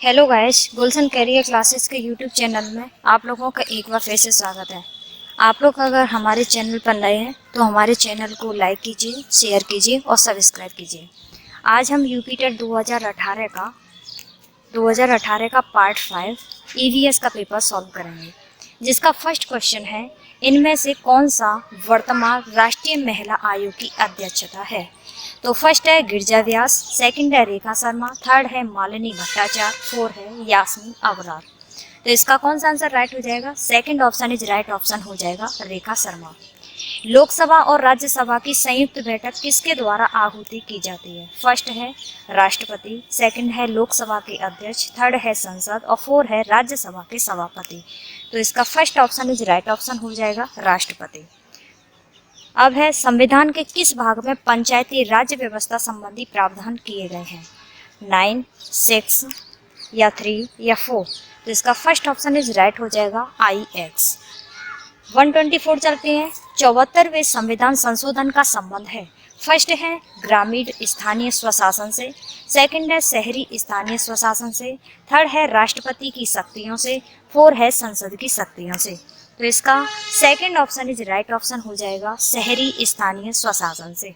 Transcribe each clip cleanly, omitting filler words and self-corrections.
Hello guys, गुलशन career classes के YouTube channel में आप लोगों का एक बार फिर से स्वागत है। आप लोग अगर हमारे चैनल पर नए हैं तो हमारे चैनल को लाइक कीजिए, शेयर कीजिए और सब्सक्राइब कीजिए। आज हम यूपी टेट 2018 का पार्ट 5 ईवीएस का पेपर सॉल्व करेंगे, जिसका फर्स्ट क्वेश्चन है, इनमें से कौन सा वर्तमान राष्ट्रीय महिला आयोग की अध्यक्षता है। तो फर्स्ट है गिरजा व्यास, सेकंड है रेखा शर्मा, थर्ड है मालिनी भट्टाचार्य, फोर्थ है यास्मीन अबरार। तो इसका कौन सा आंसर राइट हो जाएगा? Second option is right option हो जाएगा रेखा शर्मा। लोकसभा और राज्यसभा की संयुक्त बैठक किसके द्वारा आहूति की जाती है? फर्स्ट है राष्ट्रपति, सेकंड है लोकसभा के अध्यक्ष, थर्ड है संसद और फोर्थ है राज्यसभा के सभापति। तो इसका first option is right option हो जाएगा राष्ट्रपति। अब है संविधान के किस भाग में पंचायती राज्य व्यवस्था संबंधी प्रावधान किए गए हैं? 9, 6 या 3 या 4। तो इसका फर्स्ट ऑप्शन इज राइट हो जाएगा IX। 124 चलते हैं। 74वें संविधान संशोधन का संबंध है, फर्स्ट है ग्रामीण स्थानीय स्वशासन से, सेकंड है शहरी स्थानीय स्वशासन से, थर्ड है राष्ट्रपति की शक्तियों से, फोर्थ है संसद की शक्तियों से। तो इसका second option is right option हो जाएगा शहरी स्थानीय स्वशासन से।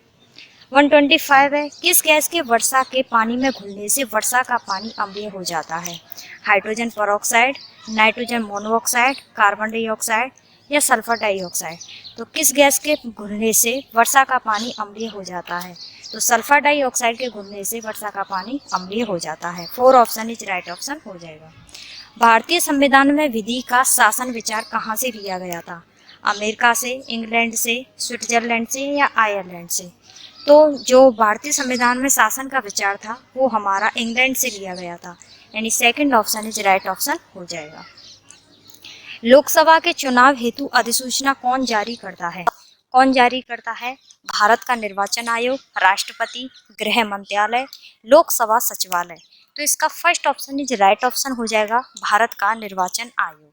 125 है, किस गैस के वर्षा के पानी में घुलने से वर्षा का पानी अम्लीय हो जाता है? Hydrogen peroxide, nitrogen monoxide, carbon dioxide या सल्फर डाइऑक्साइड। तो किस गैस के घुलने से वर्षा का पानी अम्लीय हो जाता है? तो सल्फर डाइऑक्साइड के घुलने से वर्षा का पानी अम्लीय हो जाता है। 4 ऑप्शन इज राइट ऑप्शन हो जाएगा। भारतीय संविधान में विधि का शासन विचार कहाँ से लिया गया था? अमेरिका से, इंग्लैंड से, स्विट्जरलैंड से या आयरलैंड से? तो जो भारतीय संविधान में शासन का विचार था वो हमारा इंग्लैंड से लिया गया था, यानी second option is right option हो जाएगा। लोकसभा के चुनाव हेतु अधिसूचना कौन जारी करता है? कौन जारी करता है? भारत का निर्वाचन आयोग, राष्ट्रपति, गृह मंत्रालय, लोकसभा सचिवालय। तो इसका first option is right option हो जाएगा भारत का निर्वाचन आयोग।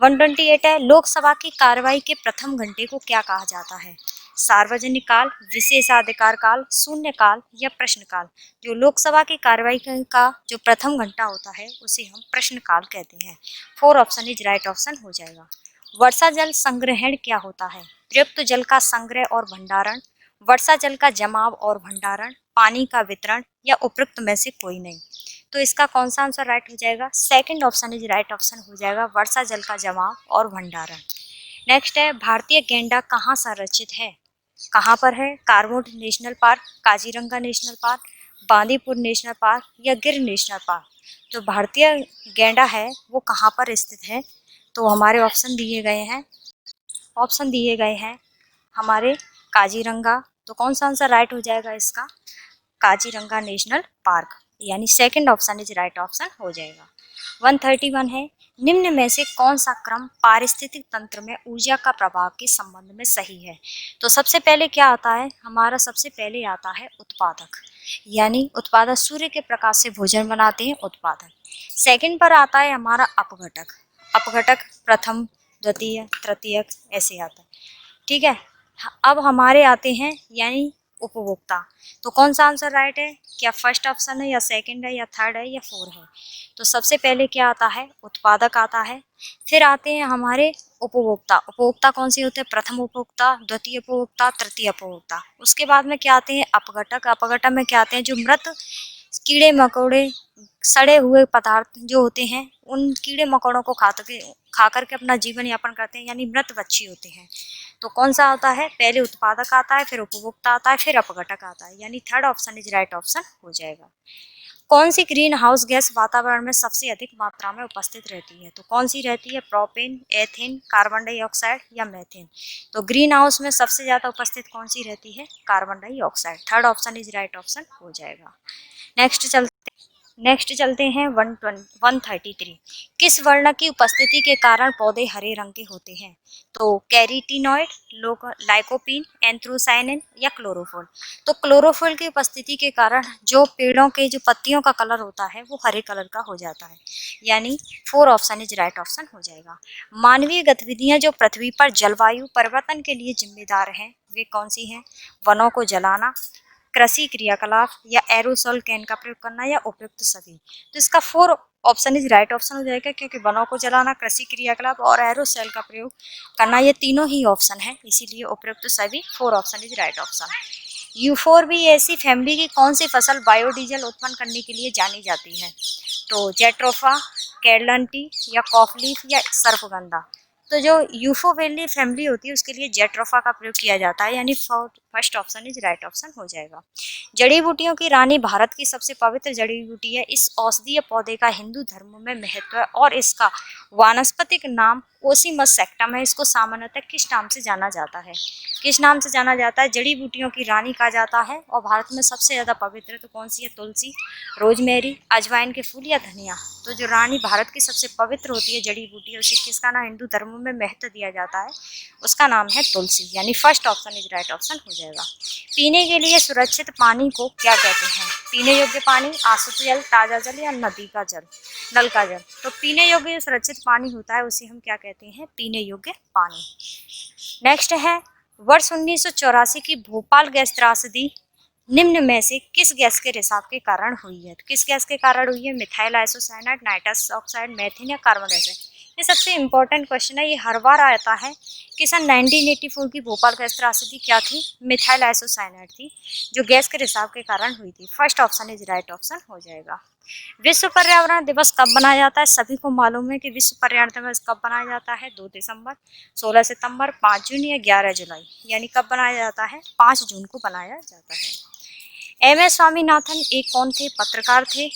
128 है, लोकसभा की कार्रवाई के प्रथम घंटे को क्या कहा जाता है? सार्वजनिक काल, विशेषाधिकार काल, शून्य काल या प्रश्नकाल। जो लोकसभा की कार्रवाई का जो प्रथम घंटा होता है उसे हम प्रश्नकाल कहते हैं। 4 ऑप्शन इज राइट ऑप्शन हो जाएगा। वर्षा जल संग्रहण क्या होता है? प्रयुक्त जल का संग्रह और भंडारण, वर्षा जल का जमाव और भंडारण, पानी का वितरण या उपयुक्त में से कोई नहीं। तो इसका कौन सा आंसर राइट हो जाएगा? Second option is right option हो जाएगा वर्षा जल का जमाव और भंडारण। नेक्स्ट है, भारतीय गैंडा कहाँ संरक्षित है? कहाँ पर है? Corbett national park, Kaziranga national park, Bandipur national park या गिर नेशनल पार्क। जो भारतीय गैंडा है वो कहाँ पर स्थित है? तो हमारे ऑप्शन दिए गए हैं हमारे काजीरंगा। तो कौन सा आंसर राइट हो जाएगा इसका? काजीरंगा नेशनल पार्क, यानी second option is right option हो जाएगा। 131 है, निम्न में से कौन सा क्रम पारिस्थितिक तंत्र में ऊर्जा का प्रभाव के संबंध में सही है? तो सबसे पहले क्या आता है? हमारा सबसे पहले आता है उत्पादक, यानी उत्पादक सूर्य के प्रकाश से भोजन बनाते हैं, उत्पादक। सेकंड पर आता है हमारा अपघटक, अपघटक प्रथम, द्वितीय, तृतीयक ऐसे आता है, ठीक है। अब हमारे आते हैं यानी उपभोक्ता। तो कौन सा आंसर राइट है? क्या फर्स्ट ऑप्शन है या सेकंड है या थर्ड है या फोर है? तो सबसे पहले क्या आता है? उत्पादक आता है। फिर आते हैं हमारे उपभोक्ता। उपभोक्ता कौन से होते हैं? प्रथम उपभोक्ता, द्वितीय उपभोक्ता, तृतीय उपभोक्ता। उसके बाद में क्या आते हैं? अपघटक। अपघटक में क्या आते हैं? जो मृत कीड़े मकोड़े, सड़े हुए पदार्थ जो होते हैं, उन कीड़े मकोड़ों को खा करके अपना जीवन यापन करते हैं, यानी मृत पक्षी होते हैं। तो कौन सा आता है? पहले उत्पादक आता है, फिर उपभोक्ता आता है, फिर अपघटक आता है, यानी third option is right option हो जाएगा। कौन सी ग्रीन हाउस गैस वातावरण में सबसे अधिक मात्रा में उपस्थित रहती है? तो कौन सी रहती है? प्रोपेन, एथेन, कार्बन डाइऑक्साइड या मीथेन। तो ग्रीन हाउस में सबसे ज्यादा उपस्थित कौन सी रहती है? Carbon dioxide. Third option is right option हो जाएगा। नेक्स्ट चलते हैं 133। किस वर्ण की उपस्थिति के कारण पौधे हरे रंग के होते हैं? तो कैरोटीनॉइड, लाइकोपीन, एंथ्रोसायनिन या क्लोरोफिल। तो क्लोरोफिल की उपस्थिति के कारण जो पेड़ों के जो पत्तियों का कलर होता है वो हरे कलर का हो जाता है, यानी 4 ऑप्शन इज राइट ऑप्शन हो जाएगा। मानवीय गतिविधियां जो पृथ्वी पर जलवायु परिवर्तन के लिए जिम्मेदार हैं वे कौन सी हैं? वनों को जलाना, कृषि क्रियाकलाप या एरोसोल कैन का प्रयोग करना या उपयुक्त सभी। तो इसका 4 ऑप्शन इज राइट ऑप्शन हो जाएगा, क्योंकि वनों को जलाना, कृषि क्रियाकलाप और एरोसोल का प्रयोग करना ये तीनों ही ऑप्शन है, इसीलिए उपयुक्त सभी 4 option is right option. Euphorbiaceae family की कौन सी फसल बायोडीजल उत्पन्न करने के लिए जानी जाती है? तो जेट्रोफा, कैरलंटी या कॉफलीफ या सर्पगंधा। तो जो यूफोर्बिएसी फैमिली होती है उसके लिए जेट्रोफा का प्रयोग किया जाता है, यानी first option is right option हो जाएगा। जड़ी बूटियों की रानी भारत की सबसे पवित्र जड़ी बूटी है। इस औषधीय पौधे का हिंदू धर्म में महत्व है और इसका वानस्पतिक नाम ओसीमस सेक्टम है। इसको सामान्यतः किस नाम से जाना जाता है? किस नाम से जाना जाता है? जड़ी बूटियों की रानी कहा जाता है। और भारत में सबसे ज्यादा पवित्र तो कौन सी है? तुलसी, रोजमेरी, अजवाइन के फूल या धनिया। तो जो रानी भारत की सबसे पवित्र होती है जड़ी बूटी, उसे किसका नाम हिंदू धर्म में महत्व दिया जाता है? उसका नाम है तुलसी, यानी first option is right option हो जाएगा। पीने के लिए सुरक्षित पानी को क्या कहते हैं? पीने योग्य पानी, आशुद्ध जल, ताजा जल या नदी का जल, नल का जल। तो पीने योग्य सुरक्षित पानी होता है उसे हम क्या कहते हैं? पीने योग्य पानी। नेक्स्ट है, वर्ष 1984 की भोपाल गैस त्रासदी निम्न में से किस गैस के रिसाव के कारण हुई है? किस गैस के कारण हुई है? मिथाइल आइसोसाइनाइड, नाइट्रस ऑक्साइड, मेथिन या कार्बन डाइऑक्साइड। ये सबसे इंपॉर्टेंट क्वेश्चन है, ये हर बार आता है कि सन 1984 की भोपाल गैस त्रासदी क्या थी? मिथाइल आइसोसाइनाइड थी, जो गैस के रिसाव के कारण हुई थी। First option is right option हो जाएगा। विश्व पर्यावरण दिवस कब मनाया जाता है? सभी को मालूम है कि विश्व पर्यावरण दिवस कब मनाया जाता है? 2 दिसंबर, 16 सितंबर, 5 जून या 11 जुलाई। यानी कब बनाया जाता है? 5 जून को बनाया जाता है। एम.एस. स्वामीनाथन एक कौन थे? पत्रकार थे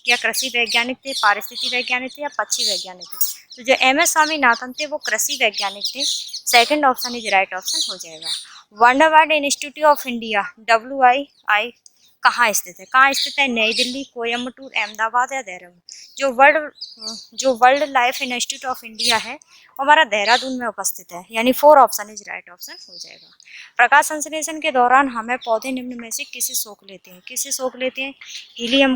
या कृषि वैज्ञानिक थे, पारिस्थितिक वैज्ञानिक थे या पक्षी वैज्ञानिक थे? तो जो एम.एस. स्वामीनाथन थे वो कृषि वैज्ञानिक थे। Second option is right option हो जाएगा। World wide institute of India WII कहाँ स्थित है? कहाँ स्थित है? नई दिल्ली, कोयम्बटूर, अहमदाबाद या देहरादून। जो world life institute of India है वो हमारा देहरादून में उपस्थित है, यानी 4 ऑप्शन इज राइट ऑप्शन हो जाएगा। प्रकाश संश्लेषण के दौरान हमें पौधे निम्न में से किसे सोख लेते हैं? किसे सोख लेते हैं? हीलियम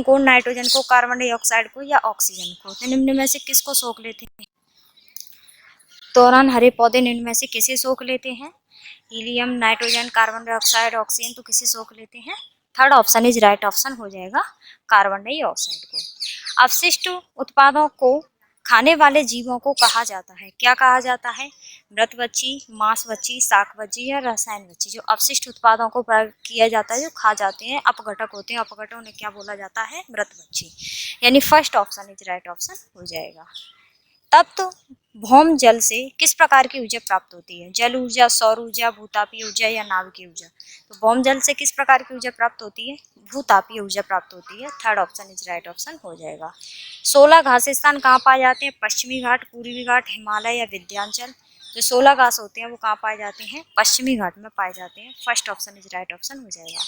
को, नाइट्रोजन को, कार्बन डाइऑक्साइड को या ऑक्सीजन को। तो निम्न में से किसको सोख लेते हैं? दौरान हरे पौधे निम्न में से किसे सोख लेते हैं? Helium, nitrogen, carbon dioxide, oxygen. तो किसे सोख लेते हैं? Third option is right option हो जाएगा, कार्बन डाइऑक्साइड को। अपशिष्ट उत्पादों को खाने वाले जीवों को कहा जाता है? क्या कहा जाता है? मृतभक्षी, मांसभक्षी, शाकभक्षी या रसायनभक्षी। जो अपशिष्ट उत्पादों को प्रयोग किया जाता है, जो खा जाते हैं, अपघटक होते हैं, अपघटक उन्हें क्या बोला जाता है? मृतभक्षी। यानी first option is right option हो जाएगा। तप्त भौम जल से किस प्रकार की ऊर्जा प्राप्त होती है? जल ऊर्जा, सौर ऊर्जा, भूतापीय ऊर्जा या नाभिकीय ऊर्जा। तो भौम जल से किस प्रकार की ऊर्जा प्राप्त होती है? भूतापीय ऊर्जा प्राप्त होती है। Third option is right option हो जाएगा। 16 घास स्थान कहाँ पाए जाते हैं? पश्चिमी घाट, पूर्वी घाट, हिमालय या विंध्याचल। जो 16 घास होते हैं वो कहाँ पाए जाते हैं? पश्चिमी घाट में पाए जाते हैं। First option is right option हो जाएगा।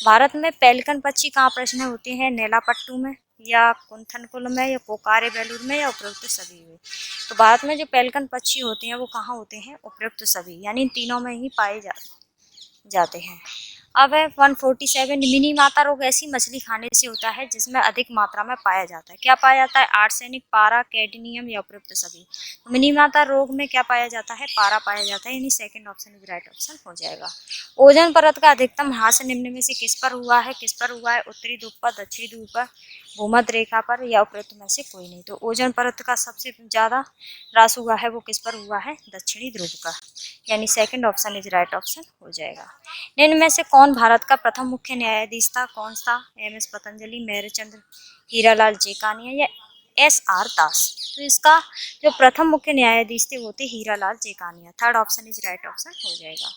भारत में पेलिकन पक्षी कहाँ प्रश्न होते हैं? नेलापट्टू में या कुंथनकुल में या पोकारे बेलूर में या उपरोक्त सभी में। तो भारत में जो पेलिकन पक्षी होते हैं वो कहाँ होते हैं? उपरोक्त सभी, यानी इन तीनों में ही पाए जाते हैं। अब है 147, मिनी माता रोग ऐसी मछली खाने से होता है जिसमें अधिक मात्रा में पाया जाता है। क्या पाया जाता है? आर्सेनिक, पारा, कैडमियम या उपयुक्त सभी। तो मिनी माता रोग में क्या पाया जाता है? पारा पाया जाता है, यानी second option is right option हो जाएगा। ओजोन परत का अधिकतम ह्रास निम्न में से किस पर हुआ है? किस पर हुआ है? उत्तरी ध्रुव पर, दक्षिणी ध्रुव पर, भूमध्य रेखा पर या उपयुक्त में से कोई नहीं। तो ओजोन परत का सबसे ज्यादा ह्रास हुआ है वो किस पर हुआ है? दक्षिणी ध्रुव का, यानी second option is right option हो जाएगा। निम्न में से कौन भारत का प्रथम मुख्य न्यायाधीश था? कौन सा? MS पतंजलि, मेहरचंद्र, हीरालाल जेकानिया या SR दास। तो इसका जो प्रथम मुख्य न्यायाधीश थे वो थे हीरालाल जेकानिया। Third option is right option हो जाएगा।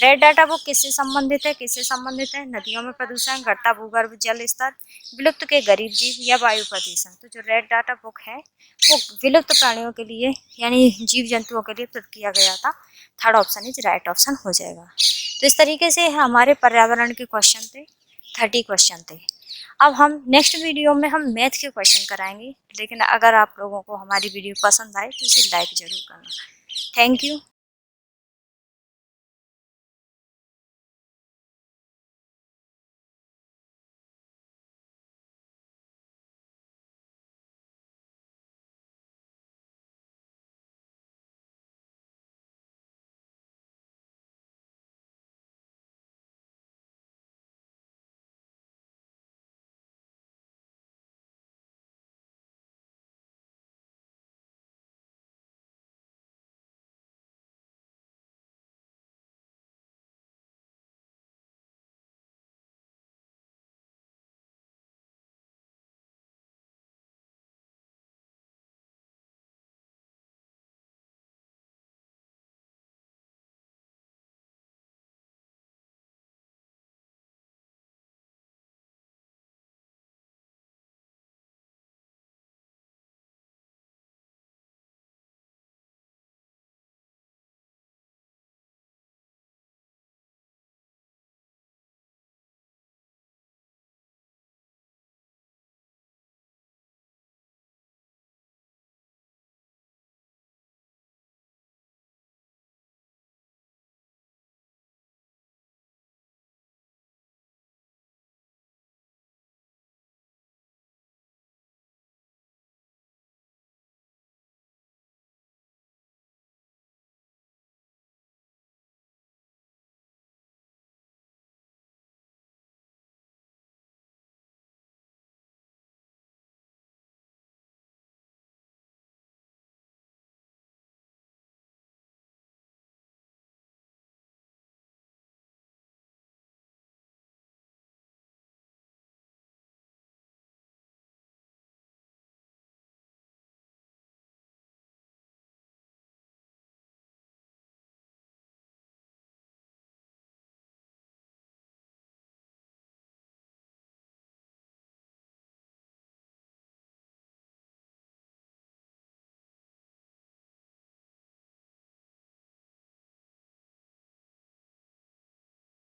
रेड डाटा बुक किससे संबंधित है? किससे संबंधित है? नदियों में प्रदूषण, घटता भूगर्भ जल स्तर, विलुप्त के गरीब जीव या वायु प्रदूषण। तो जो रेड डाटा बुक है वो विलुप्त प्राणियों के लिए, यानी जीव जंतुओं के लिए प्रस्तुत किया गया था। Third option is right option हो जाएगा। तो इस तरीके से हमारे पर्यावरण के क्वेश्चन थे, 30 क्वेश्चन थे। अब हम नेक्स्ट वीडियो में हम मैथ के क्वेश्चन कराएंगे, लेकिन अगर आप लोगों को हमारी वीडियो पसंद आए तो इसे लाइक जरूर करना। Thank you.